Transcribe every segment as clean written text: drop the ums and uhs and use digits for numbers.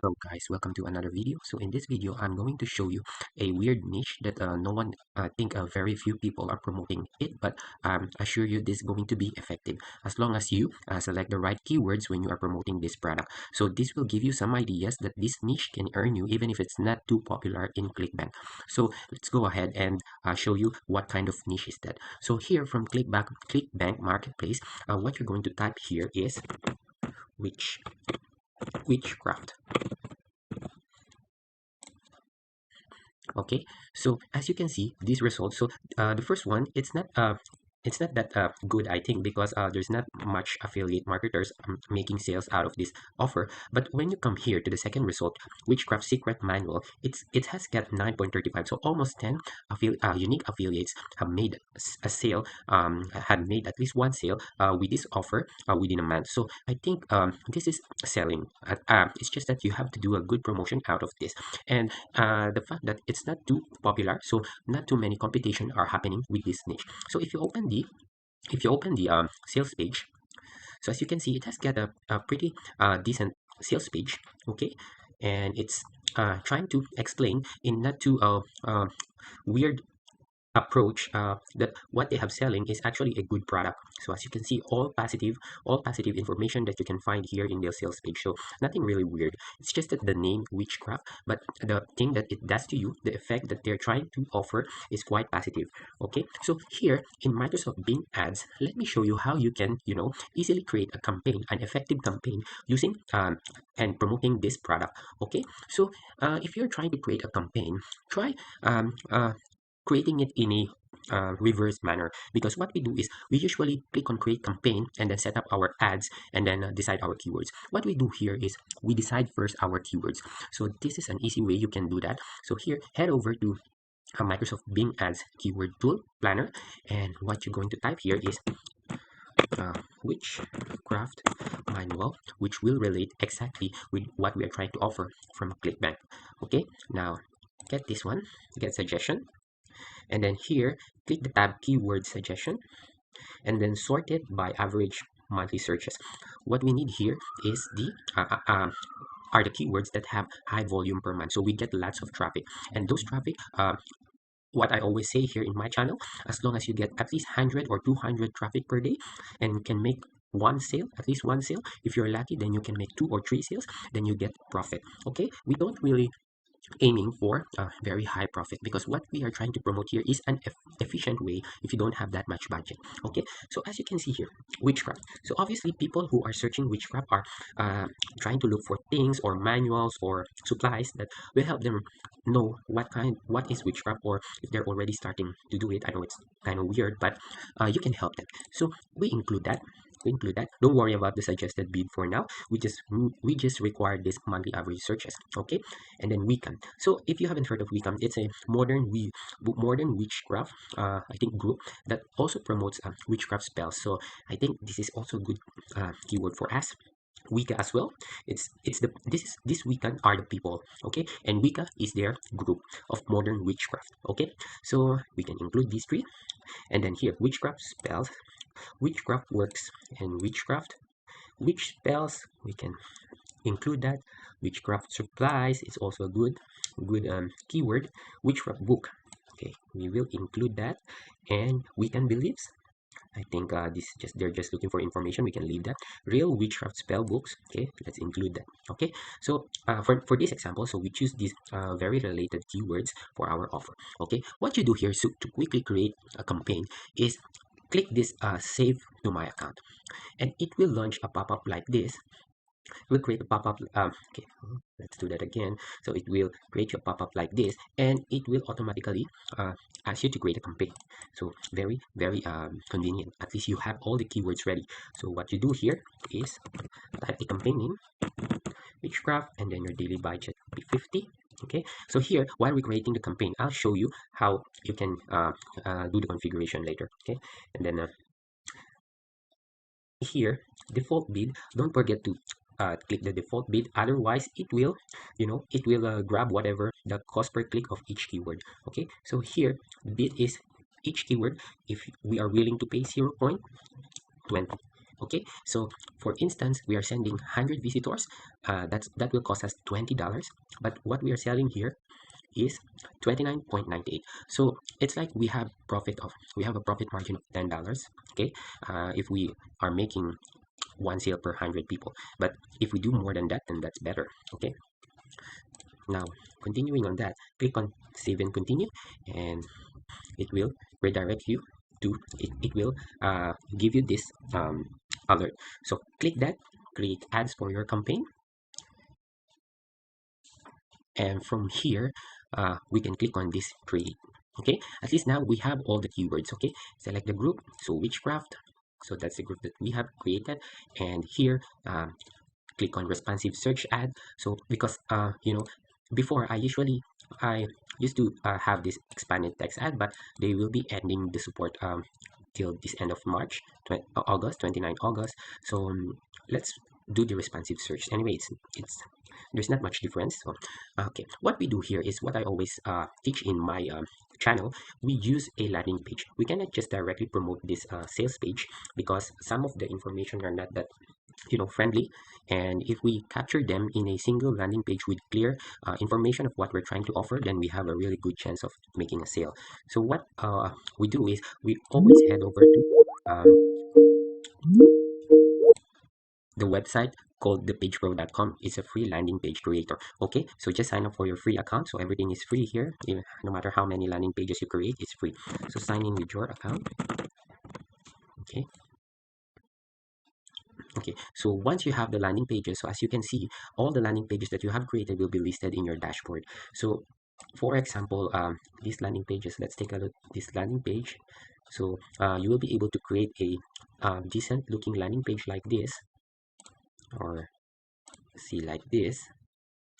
Hello guys, welcome to another video. So in this video, I'm going to show you a weird niche that no one, I think very few people are promoting it, but I assure you this is going to be effective as long as you select the right keywords when you are promoting this product. So this will give you some ideas that this niche can earn you even if it's not too popular in Clickbank. So let's go ahead and show you what kind of niche is that. So here from Clickbank Marketplace, what you're going to type here is witchcraft. Okay, so as you can see these results, so the first one, it's not that good, I think, because there's not much affiliate marketers making sales out of this offer. But when you come here to the second result, Witchcraft Secret Manual, it has got 9.35, so almost 10 unique affiliates have made a sale, had made at least one sale with this offer within a month. So I think this is selling. It's just that you have to do a good promotion out of this, and the fact that it's not too popular, so not too many competition are happening with this niche. So if you open the sales page, so as you can see, it has got a pretty decent sales page. Okay, and it's trying to explain in not too weird approach that what they have selling is actually a good product. So as you can see, all positive information that you can find here in their sales page. So nothing really weird. It's just that the name witchcraft, but the thing that it does to you, the effect that they're trying to offer is quite positive. Okay, so here in Microsoft Bing ads, let me show you how you can easily create a campaign, an effective campaign using and promoting this product. Okay, so if you're trying to create a campaign, try creating it in a reverse manner, because what we do is we usually click on create campaign and then set up our ads and then decide our keywords. What we do here is we decide first our keywords. So this is an easy way you can do that. So here, head over to Microsoft Bing Ads Keyword Tool Planner, and what you're going to type here is Witchcraft Manual, which will relate exactly with what we are trying to offer from Clickbank. Okay, now get this one, get suggestion, and then here click the tab keyword suggestion and then sort it by average monthly searches. What we need here is the are the keywords that have high volume per month, so we get lots of traffic. And those traffic, what I always say here in my channel, as long as you get at least 100 or 200 traffic per day and can make one sale, at least one sale, if you're lucky, then you can make 2 or 3 sales, then you get profit. Okay, we don't really aiming for a very high profit, because what we are trying to promote here is an efficient way if you don't have that much budget. Okay, so as you can see here, witchcraft, so obviously people who are searching witchcraft are trying to look for things or manuals or supplies that will help them know what is witchcraft, or if they're already starting to do it. I know it's kind of weird, but you can help them. So we include that. Don't worry about the suggested bid for now. We just require this monthly average searches. Okay, and then Wiccan. So if you haven't heard of Wiccan, it's a modern witchcraft I think group that also promotes witchcraft spells. So I think this is also good keyword for us. Wicca as well. It's the this Wiccan are the people. Okay, and Wicca is their group of modern witchcraft. Okay, so we can include these three, and then here witchcraft spells, witchcraft works, and witch spells, we can include that. Witchcraft supplies is also a good keyword. Witchcraft book, okay, we will include that. And Wiccan beliefs, I think this just they're just looking for information, we can leave that. Real witchcraft spell books, okay, let's include that. Okay, so for this example, so we choose these very related keywords for our offer. Okay, what you do here, so to quickly create a campaign, is click this save to my account, and it will launch a pop-up like this. We'll create a pop-up. Okay, let's do that again. So it will create a pop-up like this, and it will automatically ask you to create a campaign. So very, very convenient. At least you have all the keywords ready. So what you do here is type the campaign name, witchcraft, and then your daily budget will be 50. Okay, so here while we're creating the campaign, I'll show you how you can do the configuration later. Okay, and then here default bid, don't forget to click the default bid, otherwise it will grab whatever the cost per click of each keyword. Okay, so here bid is each keyword, if we are willing to pay 0.20. Okay, so for instance, we are sending 100 visitors. That will cost us $20, but what we are selling here is 29.98. So it's like we have a profit margin of $10. Okay, if we are making one sale per 100 people, but if we do more than that, then that's better. Okay, now continuing on that, click on save and continue, and it will redirect you to it will give you this alert. So click that, create ads for your campaign, and from here we can click on this create. Okay, at least now we have all the keywords. Okay, select the group, so witchcraft, so that's the group that we have created, and here click on responsive search ad. So because before I used to have this expanded text ad, but they will be ending the support till this end of March, August, 29 August. So let's do the responsive search. Anyway, it's there's not much difference. So okay, what we do here is what I always teach in my channel. We use a landing page. We cannot just directly promote this sales page because some of the information are not that friendly, and if we capture them in a single landing page with clear information of what we're trying to offer, then we have a really good chance of making a sale. So what we do is we always head over to the website called thepagepro.com. It's a free landing page creator. Okay, so just sign up for your free account. So everything is free here. No matter how many landing pages you create, it's free. So sign in with your account. Okay, okay, so once you have the landing pages, so as you can see, all the landing pages that you have created will be listed in your dashboard. So for example, these landing pages, let's take a look at this landing page. So you will be able to create a decent looking landing page like this, or see like this.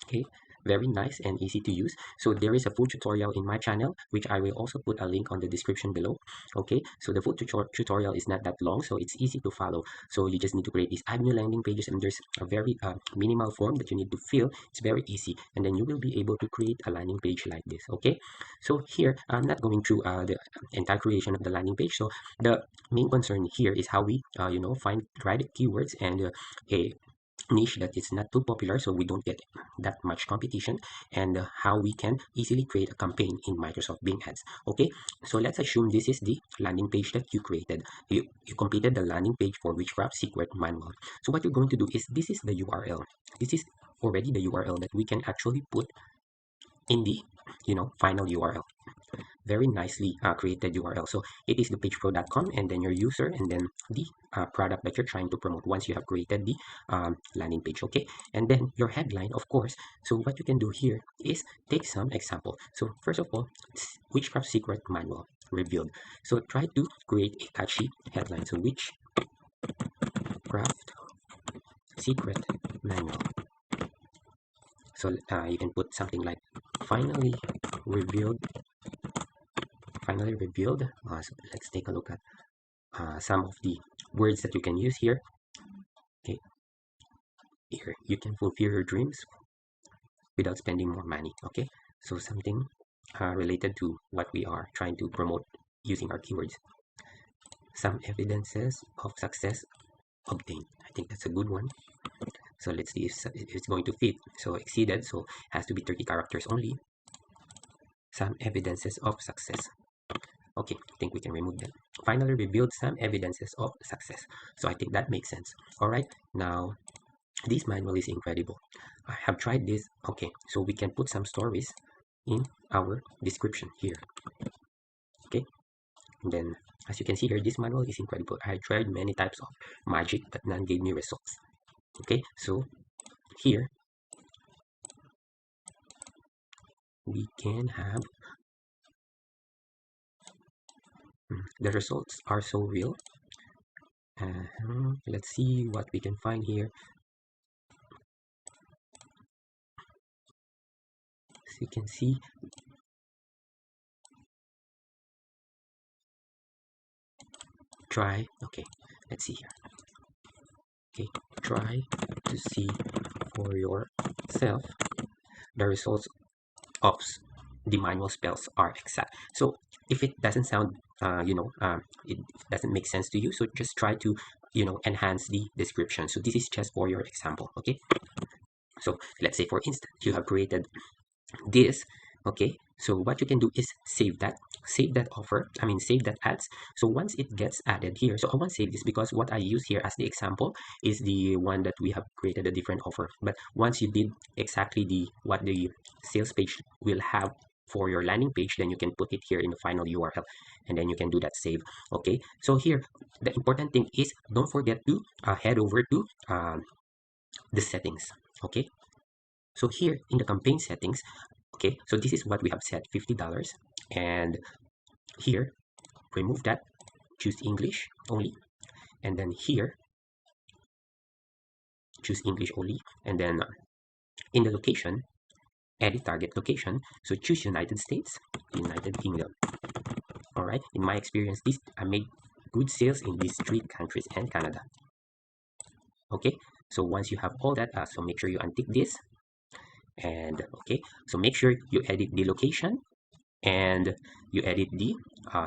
Okay, very nice and easy to use. So there is a full tutorial in my channel, which I will also put a link on the description below. Okay, so the full tutorial is not that long, so it's easy to follow. So you just need to create these add new landing pages, and there's a very minimal form that you need to fill. It's very easy, and then you will be able to create a landing page like this. Okay, so here I'm not going through the entire creation of the landing page. So the main concern here is how we find right keywords and a niche that is not too popular, so we don't get that much competition, and how we can easily create a campaign in Microsoft Bing Ads. Okay, so let's assume this is the landing page that you created. You completed the landing page for Witchcraft Secret Manual. So what you're going to do is, this is the URL. This is already the URL that we can actually put in the final URL. Very nicely created URL. So it is thepagepro.com, and then your user, and then the product that you're trying to promote once you have created the landing page. Okay, and then your headline, of course. So what you can do here is take some example. So first of all, Witchcraft Secret Manual revealed. So try to create a catchy headline. So Witchcraft Secret Manual. So you can put something like finally revealed. Finally revealed. So let's take a look at some of the words that you can use here. Okay, here you can fulfill your dreams without spending more money. Okay, so something related to what we are trying to promote using our keywords. Some evidences of success obtained. I think that's a good one. So let's see if it's going to fit. So exceeded, so has to be 30 characters only. Some evidences of success. Okay, I think we can remove them. Finally revealed some evidences of success. So I think that makes sense. All right, now this manual is incredible. I have tried this. Okay, so we can put some stories in our description here. Okay, and then as you can see here, this manual is incredible. I tried many types of magic, but none gave me results. Okay, so here we can have the results are so real. Let's see what we can find here. As you can see, try. Okay, let's see here. Okay, try to see for yourself the results of the manual spells are exact. So if it doesn't sound it doesn't make sense to you, so just try to enhance the description. So this is just for your example. Okay, so let's say for instance you have created this. Okay, so what you can do is save that offer, I mean save that ads. So once it gets added here, so I won't save this because what I use here as the example is the one that we have created a different offer. But once you did exactly the what the sales page will have for your landing page, then you can put it here in the final URL, and then you can do that save. Okay, so here the important thing is don't forget to head over to the settings. Okay, so here in the campaign settings, okay, so this is what we have set, $50. And here, remove that, choose English only. And then here, choose English only. And then in the location, edit target location. So choose United States, United Kingdom. All right, in my experience, I made good sales in these 3 countries and Canada. Okay, so once you have all that, so make sure you untick this. And okay, so make sure you edit the location and you edit the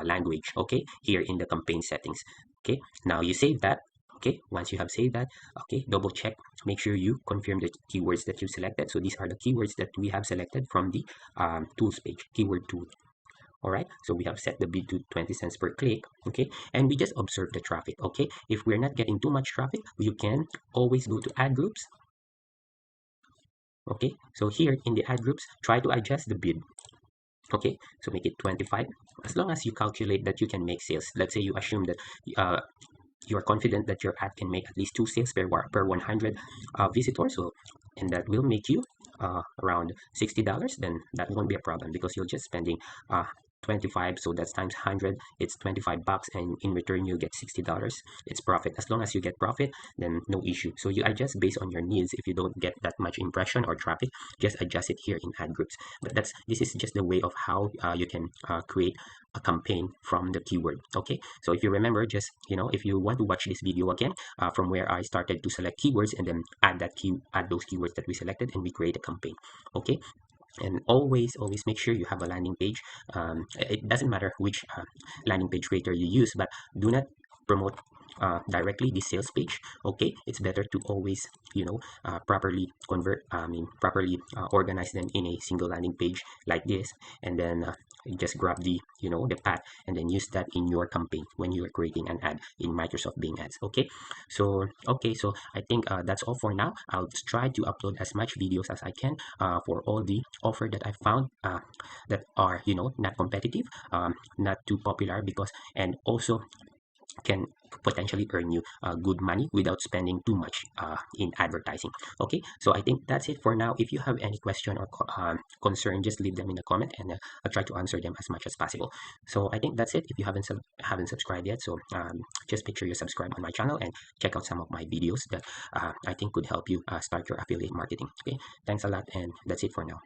language, okay, here in the campaign settings. Okay, now you save that. Okay, once you have saved that, okay, double check, make sure you confirm the keywords that you selected. So these are the keywords that we have selected from the tools page, keyword tool. All right, so we have set the bid to 20 cents per click. Okay, and we just observe the traffic. Okay, if we're not getting too much traffic, you can always go to ad groups. Okay, so here in the ad groups, try to adjust the bid. Okay, so make it 25. As long as you calculate that you can make sales, let's say you assume that uh, you are confident that your ad can make at least 2 sales per 100 visitors, so and that will make you around $60, then that won't be a problem because you're just spending 25, so that's times 100, it's 25 bucks, and in return you get $60. It's profit. As long as you get profit, then no issue. So you adjust based on your needs. If you don't get that much impression or traffic, just adjust it here in ad groups. But this is just the way of how you can create a campaign from the keyword. Okay, so if you remember, just if you want to watch this video again from where I started to select keywords and then add those keywords that we selected, and we create a campaign. Okay, and always make sure you have a landing page. It doesn't matter which landing page creator you use, but do not promote directly the sales page. Okay, it's better to always properly organize them in a single landing page like this, and then just grab the path and then use that in your campaign when you are creating an ad in Microsoft Bing Ads. Okay, so I think that's all for now. I'll try to upload as much videos as I can for all the offer that I found that are not competitive, not too popular, because and also can potentially earn you good money without spending too much in advertising. Okay, so I think that's it for now. If you have any question or concern, just leave them in the comment, and I'll try to answer them as much as possible. So I think that's it. If you haven't subscribed yet, so just make sure you subscribe on my channel and check out some of my videos that I think could help you start your affiliate marketing. Okay, thanks a lot, and that's it for now.